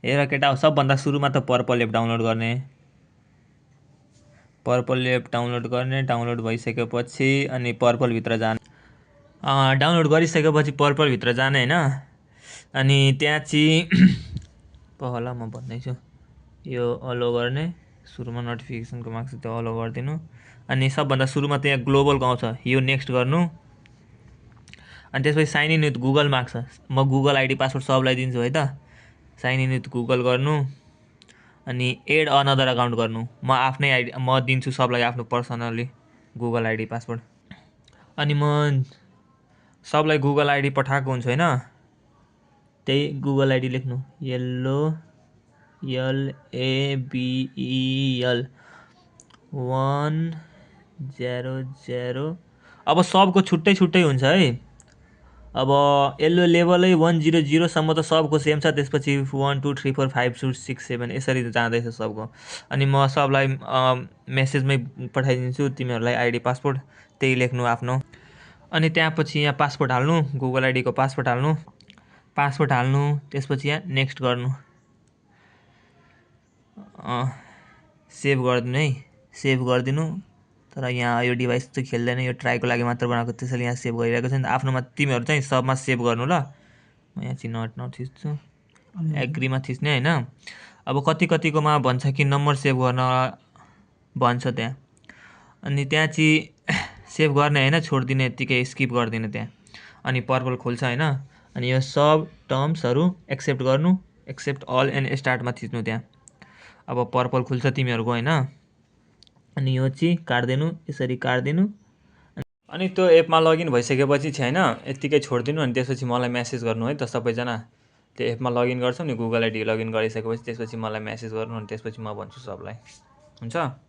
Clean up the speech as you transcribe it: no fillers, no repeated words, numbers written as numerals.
हेर केटा सबभन्दा सुरुमा त पर्पल एप डाउनलोड गर्ने। पर्पल एप डाउनलोड भइसकेपछि अनि पर्पलभित्र जाने। डाउनलोड गरिसकेपछि पर्पलभित्र जाने होइन। अनि त्यहाँ चाहिँ पहिला म भन्दैछु यो अलो गर्ने। सुरुमा नोटिफिकेसनको माग्छ त्यो अलो गरिदिनु। अनि सबभन्दा सुरुमा त्यहाँ ग्लोबलको आउँछ यो नेक्स्ट गर्नु। अनि त्यसपछि साइन इन विथ गुगल माग्छ। म गुगल आइडी पासवर्ड सबलाई दिन्छु है त। साइन इन विथ गुगल गर्नु अनि एड अनदर अकाउन्ट गर्नु। म आफ्नै आइडी म दिन्छु सबलाई आफ्नो पर्सनली गुगल आइडी पासवर्ड। अनि म सबलाई गुगल आइडी पठाएको हुन्छु होइन। त्यही गुगल आइडी लेख्नु येल्लो LABEL 100। अब सबको छुट्टै छुट्टै हुन्छ है। अब येल्लो लेभलै 100सम्म त सबको सेम छ। त्यसपछि 1 2 3 4 5 6 7 यसरी जाँदैछ सबको। अनि म सबलाई मेसेजमै पठाइदिन्छु तिमीहरूलाई आइडी पासवर्ड। त्यही लेख्नु आफ्नो। अनि त्यहाँपछि यहाँ पासवर्ड हाल्नु। गुगल आइडीको पासवर्ड हाल्नु। त्यसपछि यहाँ नेक्स्ट गर्नु। सेभ गरिदिनु है। सेभ गरिदिनु। तर यहाँ यो डिभाइस चाहिँ खेल्दैन, यो ट्राईको लागि मात्र बनाएको, त्यसैले यहाँ सेभ गरिरहेको छ नि त। आफ्नोमा तिमीहरू चाहिँ सबमा सेभ गर्नु ल। म यहाँ चाहिँ नथिच्छु, एग्रीमा थिच्ने होइन। अब कतिकोमा भन्छ कि नम्बर सेभ गर्न भन्छ त्यहाँ। अनि त्यहाँ चाहिँ सेभ गर्ने होइन, छोडिदिने, यत्तिकै स्किप गरिदिने त्यहाँ। अनि पर्पल खोल्छ होइन। अनि यो सब टर्म्सहरू एक्सेप्ट गर्नु। एक्सेप्ट अल एन्ड स्टार्टमा थिच्नु त्यहाँ। अब पर्पल खुल्छ तिमीहरूको होइन। अनि यो चाहिँ काट्दिनु, यसरी काट्दिनु। अनि त्यो एपमा लगइन भइसकेपछि चाहिँ होइन यत्तिकै छोडिदिनु। अनि त्यसपछि मलाई मेसेज गर्नु है त सबैजना। त्यो एपमा लगइन गर्छौ नि, गुगल आइडी लगइन गरिसकेपछि त्यसपछि मलाई मेसेज गर्नु। अनि त्यसपछि म भन्छु सबलाई। हुन्छ।